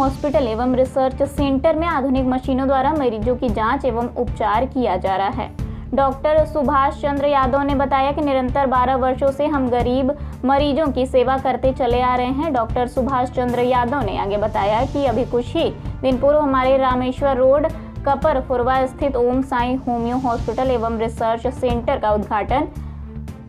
Hospital एवं research centre में आधुनिक मशीनों द्वारा मरीजों की जांच एवं उपचार किया जा रहा है। डॉक्टर सुभाष चंद्र यादव ने बताया कि निरंतर 12 वर्षों से हम गरीब मरीजों की सेवा करते चले आ रहे हैं। डॉक्टर सुभाष चंद्र यादव ने आगे बताया कि अभी कुछ ही दिन पूर्व हमारे रामेश्वर रोड कपरफुरवा स्थित ओम साई होम्यो हॉस्पिटल एवं रिसर्च सेंटर का उद्घाटन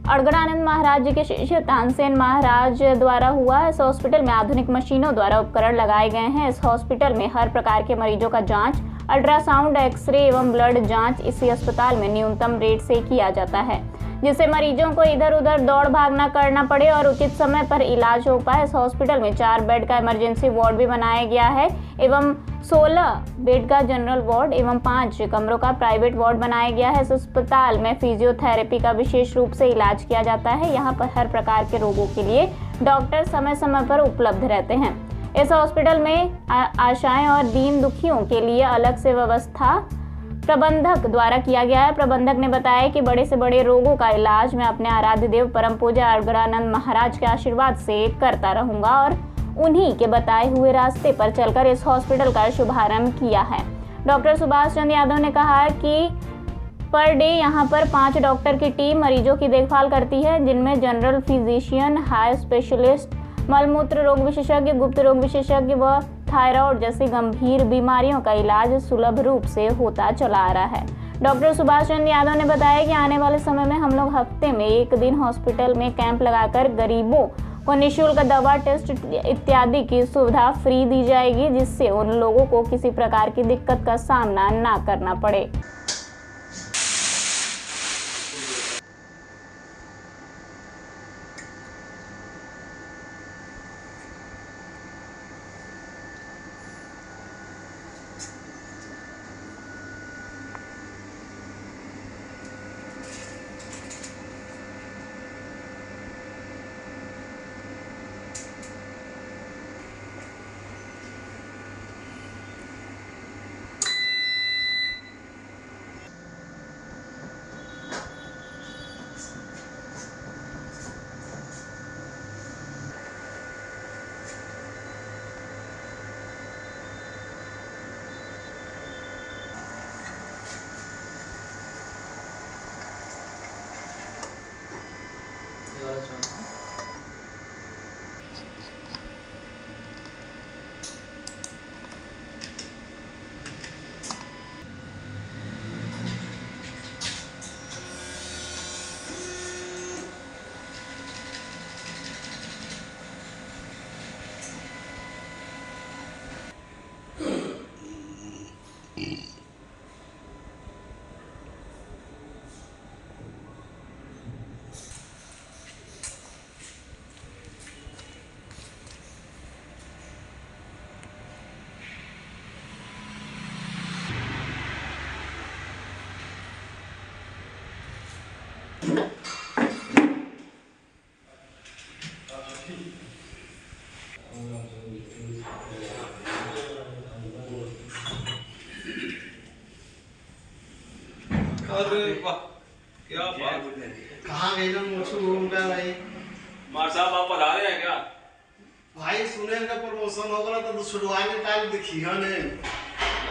अड़गड़ानंद महाराज जी के शिष्य तानसेन महाराज द्वारा हुआ। इस हॉस्पिटल में आधुनिक मशीनों द्वारा उपकरण लगाए गए हैं। इस हॉस्पिटल में हर प्रकार के मरीजों का जांच, अल्ट्रासाउंड, एक्सरे एवं ब्लड जांच इसी अस्पताल में न्यूनतम रेट से किया जाता है, जिससे मरीजों को इधर उधर दौड़ भाग न करना पड़े और उचित समय पर इलाज हो पाए। इस हॉस्पिटल में 4 बेड का इमरजेंसी वार्ड भी बनाया गया है एवं 16 बेड का जनरल वार्ड एवं 5 कमरों का प्राइवेट वार्ड बनाया गया है। इस अस्पताल में फिजियोथेरेपी का विशेष रूप से इलाज किया जाता है। यहाँ पर हर प्रकार के रोगों के लिए डॉक्टर समय समय पर उपलब्ध रहते हैं। इस हॉस्पिटल में आशाएं और दीन दुखियों के लिए अलग से व्यवस्था प्रबंधक द्वारा किया गया है। प्रबंधक ने बताया कि बड़े से बड़े रोगों का इलाज मैं अपने आराध्य देव परम पूज्य अड़गड़ानंद महाराज के आशीर्वाद से करता रहूंगा और उन्हीं के बताए हुए रास्ते पर चलकर इस हॉस्पिटल का शुभारंभ किया है। डॉक्टर सुभाष चंद्र यादव ने कहा कि पर डे यहाँ पर 5 डॉक्टर की टीम मरीजों की देखभाल करती है, जिनमें जनरल फिजिशियन, हाई स्पेशलिस्ट, मलमूत्र रोग विशेषज्ञ, गुप्त रोग विशेषज्ञ व थायराइड जैसी गंभीर बीमारियों का इलाज सुलभ रूप से होता चला आ रहा है। डॉक्टर सुभाष चंद्र यादव ने बताया कि आने वाले समय में हम लोग हफ्ते में 1 दिन हॉस्पिटल में कैंप लगाकर गरीबों को निःशुल्क दवा, टेस्ट इत्यादि की सुविधा फ्री दी जाएगी, जिससे उन लोगों को किसी प्रकार की दिक्कत का सामना ना करना पड़े। अरे वाह, क्या बात है। कहाँ गए ना मोचू घूम गया भाई। मार साहब आप बता रहे हैं क्या? भाई सुने का प्रमोशन हो गया तो छुड़वाई में टाइम देखी है ने।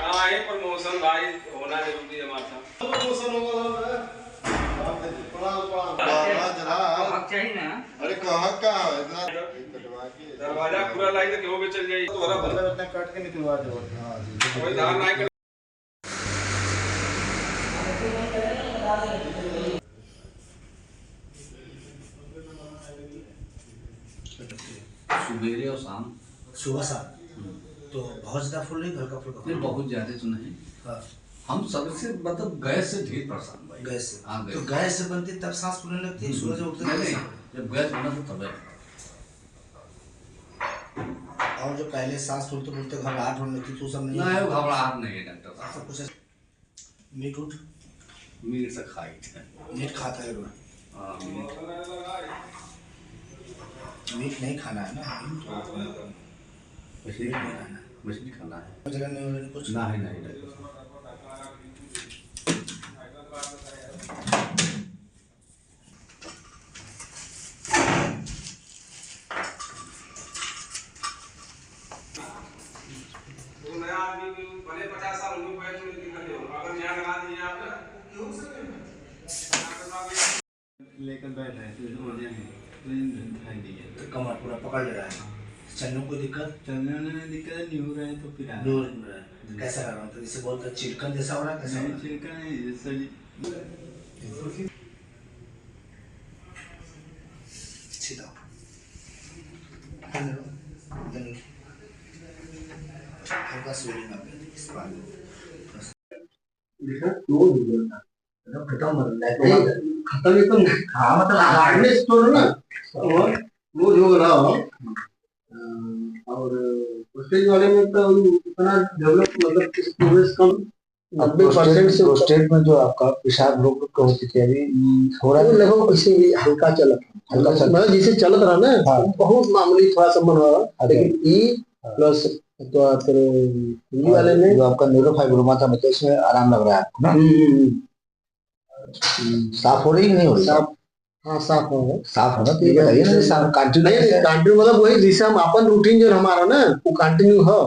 हाँ ये प्रमोशन भाई होना जरूरी है मार साहब। प्रमोशन हो गया ना। प्रणाम जरा चाहिए ना। अरे कहाँ का इतना दरवाजा पूरा लाइन से क्यों भी चल जाए तो बराबर इतना कट के निकलवा दो। हां जी कोई धार नहीं। सुबेरे और शाम, सुबह शाम तो बहुत ज्यादा फुल नहीं, हल्का फुल्का फिर बहुत ज्यादा तो नहीं। हाँ हम सबसे मतलब गैस से ढेर परेशान भाई। गैस से हाँ तो गैस से बनती तब सांस फूलने लगती है। सूरज उठते नहीं, जब गैस बना तो तब है। और जो पहले सांस फूलते फूलते घबराहट होने लगती तो सब नहीं ना घबराहट नहीं है डॉक्टर साहब। सब कुछ मीट उठ मीट से खाई मीट खाता है रोज। हाँ मीट नहीं खाना है ना। मछली नहीं खाना है, मछली खाना है। जगह नहीं कुछ ना है नहीं डॉक्टर साहब। लेकर बैठा है तो हो जाएंगे तो इन दिखाई दिया कमर पूरा पकड़ ले रहा है, चलने को दिक्कत, चलने में दिक्कत नहीं हो रहा है तो फिर दूर रहा है। कैसा कर रहा हूँ तो इसे बोलते चिरकन जैसा हो रहा है, कैसा हो नहीं रहा है? चिरका नहीं जैसा सीधा हल्का स्वेलिंग आ गया इस बार में। खत्म एकदम हाँ मतलब हार्डनेस तो है ना और वो जो रहा और प्रोस्टेट वाले में तो इतना डेवलप मतलब प्रोग्रेस कम 90% से प्रोस्टेट में जो आपका पेशाब रोक रोक होती थी अभी हो रहा है लगभग इसे भी हल्का चल मतलब जिसे चलत रहा ना बहुत मामूली थोड़ा सा बन रहा लेकिन ई प्लस तो तेरे ई वाले में जो आपका न्यूरोफाइब्रोमा था मतलब इसमें आराम लग रहा है आपको ना? साफ हो रही नहीं हो रही? साफ हाँ साफ हो साफ होना तो ये बताइए ना, साफ कंटिन्यू कंटिन्यू मतलब वही जैसे हम अपन रूटीन जो हमारा ना वो कंटिन्यू हो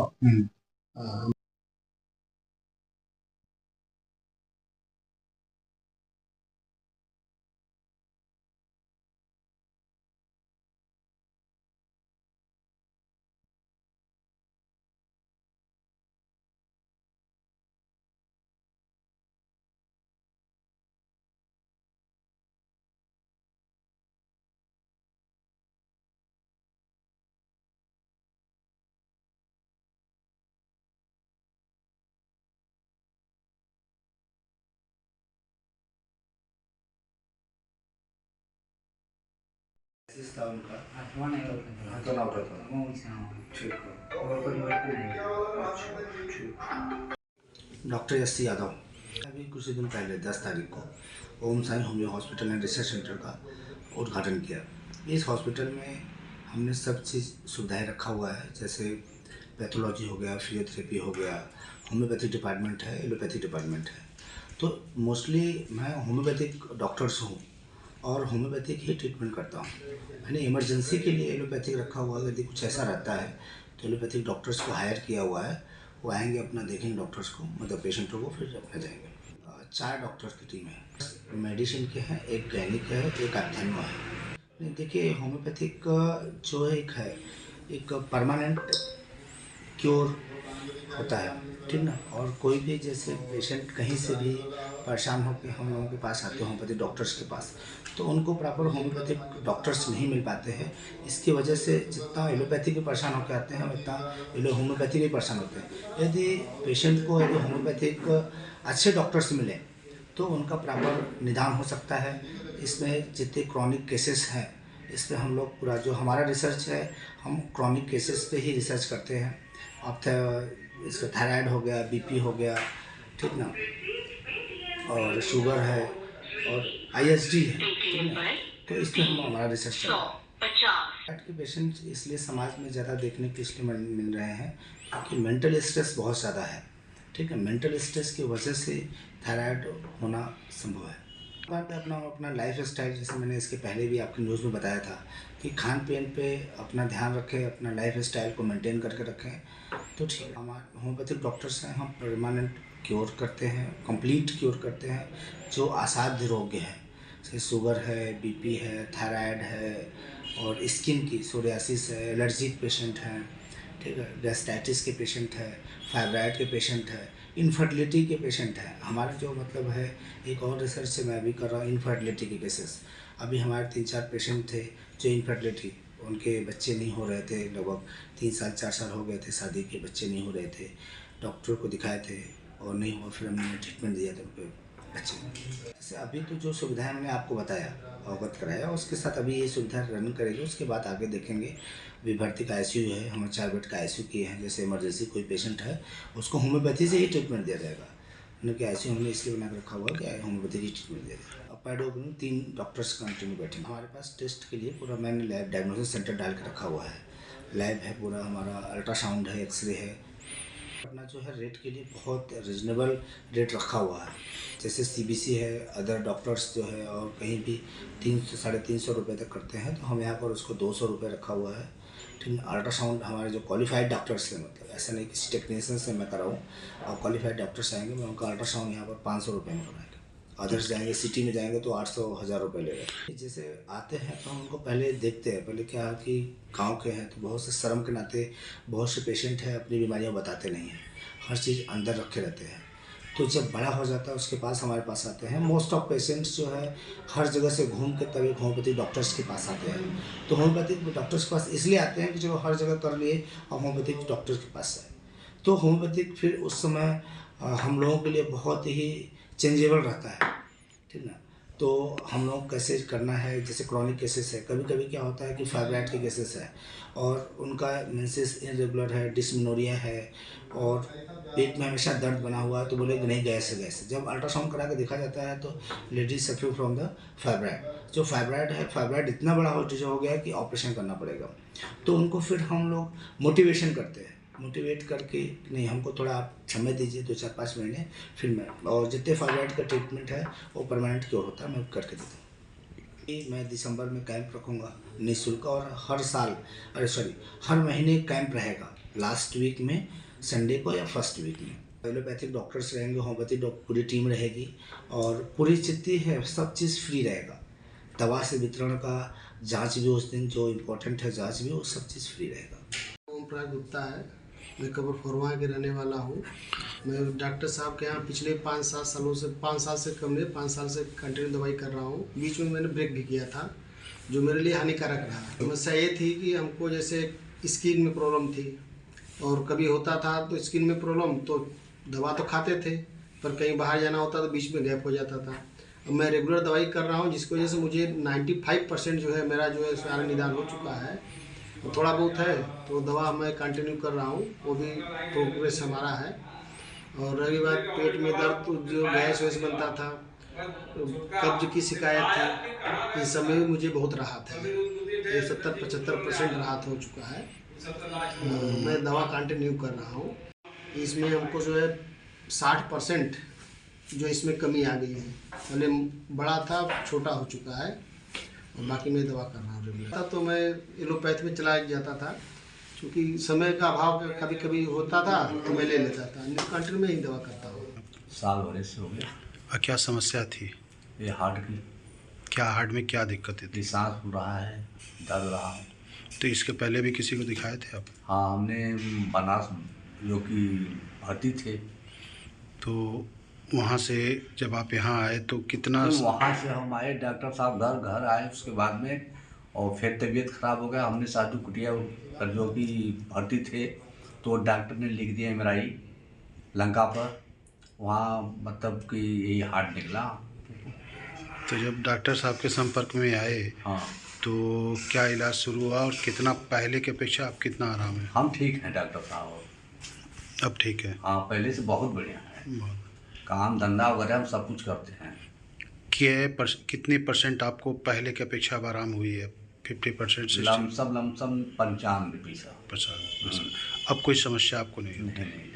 था उनका हाथों ना उठा था। Doctor SC. यादव अभी कुछ दिन पहले 10 तारीख को Om Sai homeo hospital and research centre का उद्घाटन किया। इस हॉस्पिटल में हमने सब चीज़ सुविधाएं रखा हुआ है, जैसे पैथोलॉजी हो गया, फिजियोथेरेपी हो गया, होम्योपैथिक डिपार्टमेंट है, एलोपैथिक डिपार्टमेंट है। तो मोस्टली मैं होम्योपैथिक डॉक्टर्स हूँ और होम्योपैथिक ही ट्रीटमेंट करता हूँ। मैंने इमरजेंसी के लिए एलोपैथिक रखा हुआ है, यदि कुछ ऐसा रहता है तो एलोपैथिक डॉक्टर्स को हायर किया हुआ है, वो आएंगे अपना देखेंगे डॉक्टर्स को, मतलब पेशेंटों को, फिर अपना जाएंगे। 4 डॉक्टर्स की टीम है, मेडिसिन के हैं, एक गैनिक है, एक ऑप्थेल्मो है। देखिए होम्योपैथिक जो एक परमानेंट क्योर होता है, ठीक ना। और कोई भी जैसे पेशेंट कहीं से भी परेशान होकर हम लोगों के पास आते हैं होम्योपैथिक डॉक्टर्स के पास, तो उनको प्रॉपर होम्योपैथिक डॉक्टर्स नहीं मिल पाते हैं। इसकी वजह से जितना एलोपैथी के परेशान होकर आते हैं उतना होम्योपैथी के परेशान होते हैं। यदि पेशेंट को यदि होम्योपैथिक अच्छे डॉक्टर्स मिले तो उनका प्रॉपर निदान हो सकता है। इसमें जितने क्रॉनिक केसेस हैं, इस पर हम लोग पूरा जो हमारा रिसर्च है, हम क्रॉनिक केसेस पे ही रिसर्च करते हैं। अब इसका थायराइड हो गया, बीपी हो गया, ठीक ना, और शुगर है और ISD है, ठीक ना। तो इसमें हमारा रिसर्च चल रहा है। हार्ट के पेशेंट इसलिए समाज में ज़्यादा देखने के इसलिए मिल रहे हैं क्योंकि मेंटल स्ट्रेस बहुत ज़्यादा है, ठीक है। मेंटल स्ट्रेस की वजह से थायराइड होना संभव है। बात है अपना लाइफ स्टाइल, जैसे मैंने इसके पहले भी आपकी न्यूज़ में बताया था कि खान पीन पे अपना ध्यान रखें, अपना लाइफ स्टाइल को मेंटेन करके रखें तो ठीक है। हमारे होम्योपैथिक डॉक्टर्स हैं, हम परमानेंट क्योर करते हैं, कंप्लीट क्योर करते हैं जो असाध्य रोग हैं, जैसे शुगर है, बीपी है, थायराइड है और स्किन की सोरियासिस है, एलर्जिक पेशेंट हैं, ठीक है, गैस्ट्राइटिस के पेशेंट है, फाइब्राइड के पेशेंट है, इनफर्टिलिटी के पेशेंट हैं। हमारा जो मतलब है एक और रिसर्च से मैं भी कर रहा हूँ इनफर्टिलिटी के केसेस। अभी हमारे 3-4 पेशेंट थे जो इनफर्टिलिटी, उनके बच्चे नहीं हो रहे थे, लगभग 3 साल 4 साल हो गए थे शादी के, बच्चे नहीं हो रहे थे, डॉक्टर को दिखाए थे और नहीं हुआ, फिर हमने ट्रीटमेंट दिया था उनके बच्चे। जैसे अभी तो जो सुविधाएं मैंने आपको बताया, अवगत कराया, उसके साथ अभी ये सुविधा रन करेगी, उसके बाद आगे देखेंगे। विभर्ती का ICU है, हम 4 बेड का ICU किए हैं, जैसे इमरजेंसी कोई पेशेंट है उसको होम्योपैथी से ही ट्रीटमेंट दिया जाएगा। उनके ICU हमने इसलिए बना कर रखा हुआ कि होम्योपैथी ही ट्रीटमेंट दिया जाएगा। अब पैडोग में 3 डॉक्टर्स कंटिन्यू बैठे हैं। हमारे पास टेस्ट के लिए पूरा मैंने लैब डायग्नोसिस सेंटर डाल के रखा हुआ है, लैब है पूरा हमारा, अल्ट्रासाउंड है, एक्सरे है। अपना जो है रेट के लिए बहुत रिजनेबल रेट रखा हुआ है, जैसे CBC है, अदर डॉक्टर्स जो है और कहीं भी 300-350 रुपये तक करते हैं, तो हम यहाँ पर उसको 200 रुपये रखा हुआ है, ठीक है। अल्ट्रासाउंड हमारे जो क्वालिफाइड डॉक्टर्स हैं, मतलब ऐसा नहीं किसी टेक्नीशियन से मैं कराऊँ, और क्वालिफाइड डॉक्टर्स आएंगे, मैं उनका अल्ट्रासाउंड यहाँ पर 500 रुपये में कराएंगे। अदर्स जाएंगे, सिटी में जाएंगे तो 800-1000 रुपये लेगा। जैसे आते हैं तो हम उनको पहले देखते हैं, पहले क्या है कि गांव के हैं तो बहुत से शर्म के नाते बहुत से पेशेंट हैं अपनी बीमारियां बताते नहीं हैं, हर चीज़ अंदर रखे रहते हैं। तो जब बड़ा हो जाता है उसके पास हमारे पास आते हैं। मोस्ट ऑफ पेशेंट्स जो है हर जगह से घूम के तभी होम्योपैथिक डॉक्टर्स के पास आते हैं। तो होम्योपैथिक डॉक्टर्स के पास इसलिए आते हैं कि चलो हर जगह कर लिए और होम्योपैथिक डॉक्टर्स के पास आए। तो होम्योपैथिक फिर उस समय हम लोगों के लिए बहुत ही चेंजेबल रहता है, ठीक ना। तो हम लोग कैसे करना है, जैसे क्रॉनिक केसेस है, कभी कभी क्या होता है कि फाइब्राइड के केसेस है और उनका मेंसेस इरेगुलर है, डिस्मेनोरिया है और पेट में हमेशा दर्द बना हुआ है, तो बोले कि नहीं गैस है गैस है। जब अल्ट्रासाउंड करा के देखा जाता है तो ladies suffering from the fibroid. जो फाइब्राइड है, फाइब्राइड इतना बड़ा हो गया कि ऑपरेशन करना पड़ेगा। तो उनको फिर हम लोग मोटिवेशन करते हैं, मोटिवेट करके नहीं हमको थोड़ा आप समय दीजिए 2-4-5 महीने, फिर मैं और जितने फाइब्राइड का ट्रीटमेंट है वो परमानेंट क्योर होता है, मैं करके देता हूँ। मैं दिसंबर में कैंप रखूँगा निःशुल्क, और हर महीने कैंप रहेगा, लास्ट वीक में संडे को या फर्स्ट वीक में। एलोपैथिक डॉक्टर्स रहेंगे, होम्योपैथिक पूरी टीम रहेगी और पूरी जितनी है सब चीज़ फ्री रहेगा। दवा से वितरण का जाँच भी उस दिन जो इम्पोर्टेंट है जाँच भी, वो सब चीज़ फ्री रहेगा। ओम प्रकाश गुप्ता है, मैं कबर फरवा के रहने वाला हूँ। मैं डॉक्टर साहब के यहाँ पिछले 5-7 सालों से 5 साल से कम नहीं 5 साल से कंटिन्यू दवाई कर रहा हूँ। बीच में मैंने ब्रेक भी किया था जो मेरे लिए हानिकारक रहा। समस्या ये थी कि हमको जैसे स्किन में प्रॉब्लम थी और कभी होता था तो स्किन में प्रॉब्लम तो दवा तो खाते थे पर कहीं बाहर जाना होता तो बीच में गैप हो जाता था। अब मैं रेगुलर दवाई कर रहा हूँ जिसकी वजह से मुझे 95% जो है मेरा जो है सारा निदान हो चुका है। थोड़ा बहुत है तो दवा मैं कंटिन्यू कर रहा हूँ, वो भी प्रोग्रेस हमारा है। और रही बात पेट में दर्द, तो जो गैस वैस बनता था, कब्ज की शिकायत थी, इस समय भी मुझे बहुत राहत है। ये 70-75% राहत हो चुका है। मैं दवा कंटिन्यू कर रहा हूँ। इसमें हमको जो है 60% जो इसमें कमी आ गई है। पहले बड़ा था, छोटा हो चुका है और बाकी मैं दवा कर रहा हूँ रेगुलर। तो मैं एलोपैथ में चला जाता था क्योंकि समय का अभाव कभी कभी होता था तो मैं ले लेता था, कंटिन्यू में ही दवा करता हूँ। साल भर से हो गया। क्या समस्या थी? ये हार्ट की, क्या हार्ट में क्या दिक्कतें थी? सांस फूल रहा है, दर्द रहा है। तो इसके पहले भी किसी को दिखाए थे आप? हाँ, हमने बनास जो कि भर्ती थे। तो वहाँ से जब आप यहाँ आए तो कितना? वहाँ से हम आए, डॉक्टर साहब घर आए उसके बाद में, और फिर तबीयत ख़राब हो गया। हमने साधु कुटिया पर जो कि भर्ती थे तो डॉक्टर ने लिख दिया MRI लंका पर, वहाँ मतलब कि यही हार्ट निकला। तो जब डॉक्टर साहब के संपर्क में आए, हाँ, तो क्या इलाज शुरू हुआ और कितना पहले की अपेक्षा अब कितना आराम है? हम ठीक हैं डॉक्टर साहब, अब ठीक है? हाँ, पहले से बहुत बढ़िया है। काम धंधा वगैरह हम सब कुछ करते हैं। कितनी परसेंट आपको पहले की अपेक्षा अब आराम हुई है? 50% से? लमसम 95%। अब कोई समस्या आपको नहीं होती? नहीं।